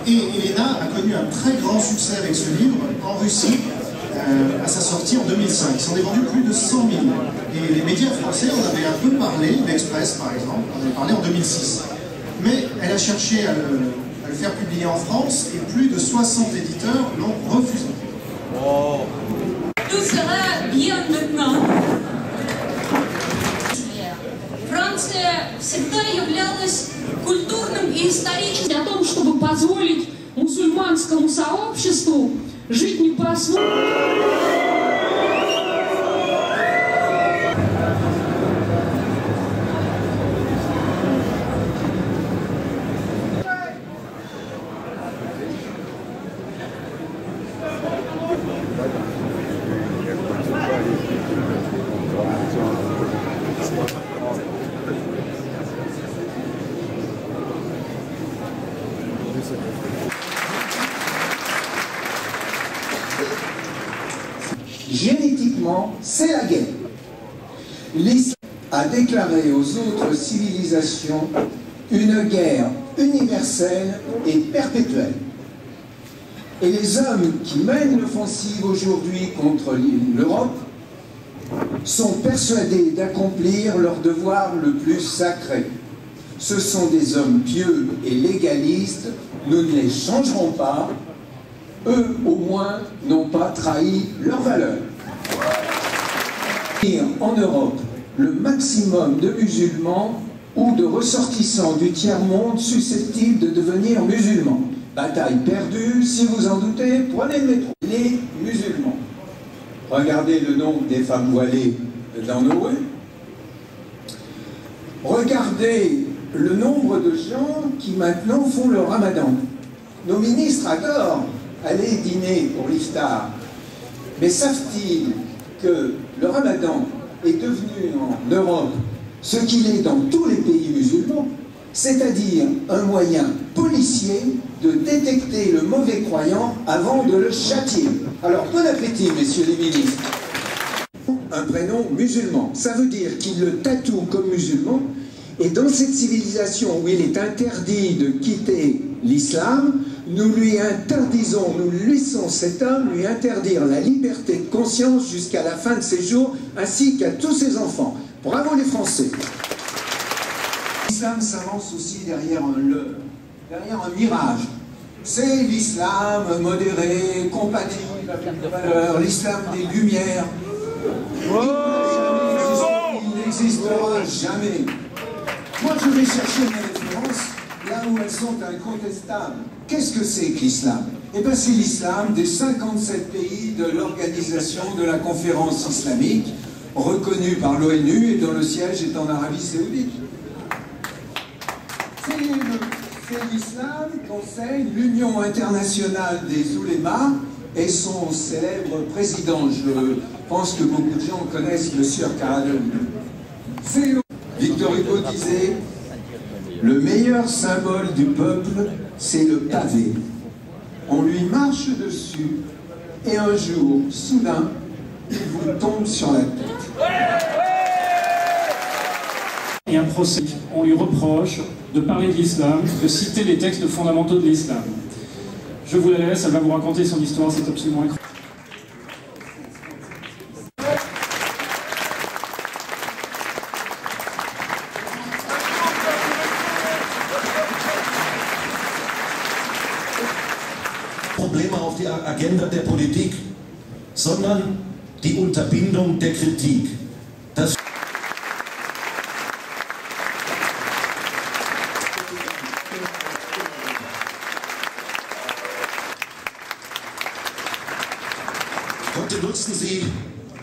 Et Elena a connu un très grand succès avec ce livre en Russie à sa sortie en 2005. Il s'en est vendu plus de 100 000. Et les médias français en avaient un peu parlé, l'Express par exemple, en avait parlé en 2006. Mais elle a cherché à le faire publier en France et plus de 60 éditeurs l'ont refusé. Oh. Tout sera bien maintenant. Франция всегда являлась культурным и историческим. О том, чтобы позволить мусульманскому сообществу жить не по-своему. Génétiquement, c'est la guerre. L'islam a déclaré aux autres civilisations une guerre universelle et perpétuelle. Et les hommes qui mènent l'offensive aujourd'hui contre l'Europe sont persuadés d'accomplir leur devoir le plus sacré. Ce sont des hommes pieux et légalistes, nous ne les changerons pas. Eux, au moins, n'ont pas trahi leurs valeurs. En Europe, le maximum de musulmans ou de ressortissants du tiers-monde susceptibles de devenir musulmans. Bataille perdue, si vous en doutez, prenez le métro. Les musulmans. Regardez le nombre des femmes voilées dans nos rues. Regardez le nombre de gens qui maintenant font le ramadan. Nos ministres adorent aller dîner pour l'iftar. Mais savent-ils que le ramadan est devenu en Europe ce qu'il est dans tous les pays musulmans, c'est-à-dire un moyen policier de détecter le mauvais croyant avant de le châtier. Alors, bon appétit, messieurs les ministres. Un prénom musulman, ça veut dire qu'il le tatoue comme musulman, et dans cette civilisation où il est interdit de quitter l'islam, nous lui interdisons, nous laissons cet homme lui interdire la liberté de conscience jusqu'à la fin de ses jours, ainsi qu'à tous ses enfants. Bravo les Français. L'islam s'avance aussi derrière un leurre, derrière un mirage. C'est l'islam modéré, compatible avec nos valeurs, l'islam des Lumières. Il n'existera jamais. Moi, je vais chercher mes références là où elles sont incontestables. Qu'est-ce que c'est que l'islam? Eh bien, c'est l'islam des 57 pays de l'organisation de la conférence islamique, reconnue par l'ONU et dont le siège est en Arabie Saoudite. C'est l'islam qu'enseigne l'Union internationale des oulémas et son célèbre président. Je pense que beaucoup de gens connaissent le Sieur Karadoun. Victor Hugo disait: le meilleur symbole du peuple, c'est le pavé. On lui marche dessus et un jour, soudain, il vous tombe sur la tête. Et un procès, on lui reproche de parler de l'islam, de citer les textes fondamentaux de l'islam. Je vous la laisse, elle va vous raconter son histoire, c'est absolument incroyable. Probleme auf die Agenda der Politik, sondern die Unterbindung der Kritik. Das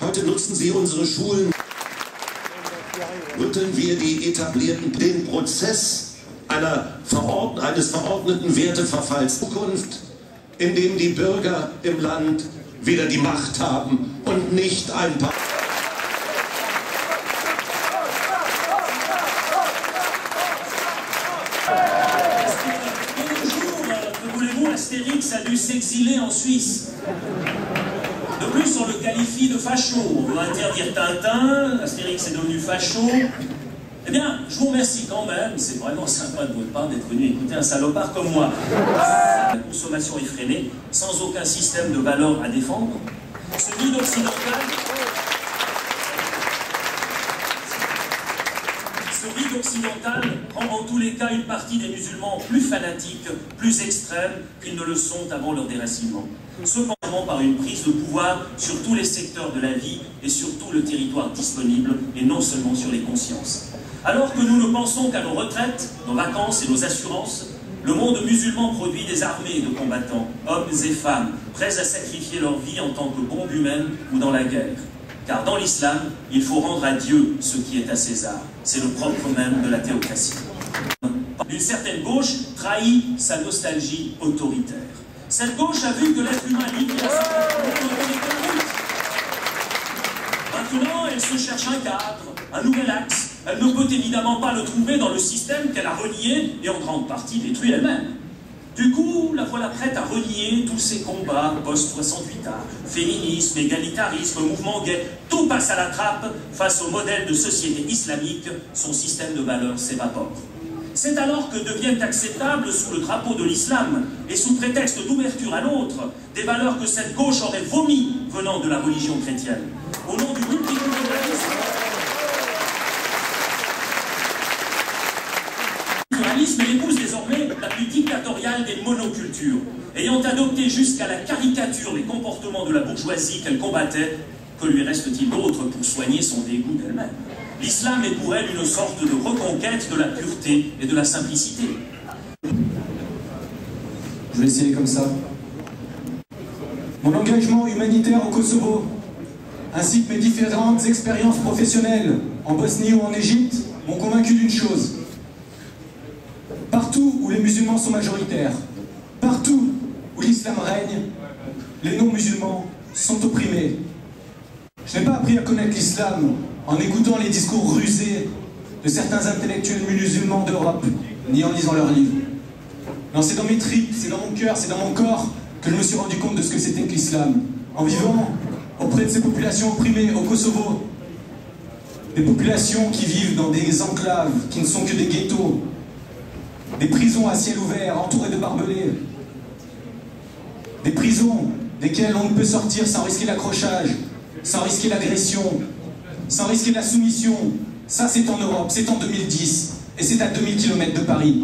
Heute nutzen Sie unsere Schulen. Rütteln wir den Prozess eines verordneten Werteverfalls Zukunft, in dem die Bürger im Land wieder die Macht haben und nicht ein paar... Bonjour, fallu s'exiler en Suisse. De plus, on le qualifie de facho. On veut interdire Tintin, Astérix est devenu facho. Eh bien, je vous remercie quand même, c'est vraiment sympa de votre part d'être venu écouter un salopard comme moi. La consommation effrénée, sans aucun système de valeurs à défendre. Ce vide occidental rend en tous les cas une partie des musulmans plus fanatiques, plus extrêmes qu'ils ne le sont avant leur déracinement. Cependant par une prise de pouvoir sur tous les secteurs de la vie et sur tout le territoire disponible, et non seulement sur les consciences. Alors que nous ne pensons qu'à nos retraites, nos vacances et nos assurances, le monde musulman produit des armées de combattants, hommes et femmes, prêts à sacrifier leur vie en tant que bombe humaine ou dans la guerre. Car dans l'islam, il faut rendre à Dieu ce qui est à César. C'est le propre même de la théocratie. Une certaine gauche trahit sa nostalgie autoritaire. Cette gauche a vu que l'être humain libre maintenant, elle se cherche un cadre, un nouvel axe. Elle ne peut évidemment pas le trouver dans le système qu'elle a renié et en grande partie détruit elle-même. Du coup, la voilà prête à renier tous ses combats post-68A, féminisme, égalitarisme, mouvement gay, tout passe à la trappe face au modèle de société islamique, son système de valeurs s'évapore. C'est alors que deviennent acceptables sous le drapeau de l'islam et sous prétexte d'ouverture à l'autre, des valeurs que cette gauche aurait vomies venant de la religion chrétienne. Au nom du multiculturalisme, elle épouse désormais la plus dictatoriale des monocultures, ayant adopté jusqu'à la caricature les comportements de la bourgeoisie qu'elle combattait. Que lui reste-t-il d'autre pour soigner son dégoût d'elle-même? L'islam est pour elle une sorte de reconquête de la pureté et de la simplicité. Je vais essayer comme ça. Mon engagement humanitaire au Kosovo, ainsi que mes différentes expériences professionnelles en Bosnie ou en Égypte, m'ont convaincu d'une chose. Partout où les musulmans sont majoritaires, partout où l'islam règne, les non-musulmans sont opprimés. Je n'ai pas appris à connaître l'islam en écoutant les discours rusés de certains intellectuels musulmans d'Europe, ni en lisant leurs livres. Non, c'est dans mes tripes, c'est dans mon cœur, c'est dans mon corps que je me suis rendu compte de ce que c'était que l'islam. En vivant auprès de ces populations opprimées au Kosovo, des populations qui vivent dans des enclaves, qui ne sont que des ghettos, des prisons à ciel ouvert, entourées de barbelés, des prisons desquelles on ne peut sortir sans risquer l'accrochage, sans risquer l'agression, sans risquer la soumission. Ça, c'est en Europe, c'est en 2010, et c'est à 2000 km de Paris.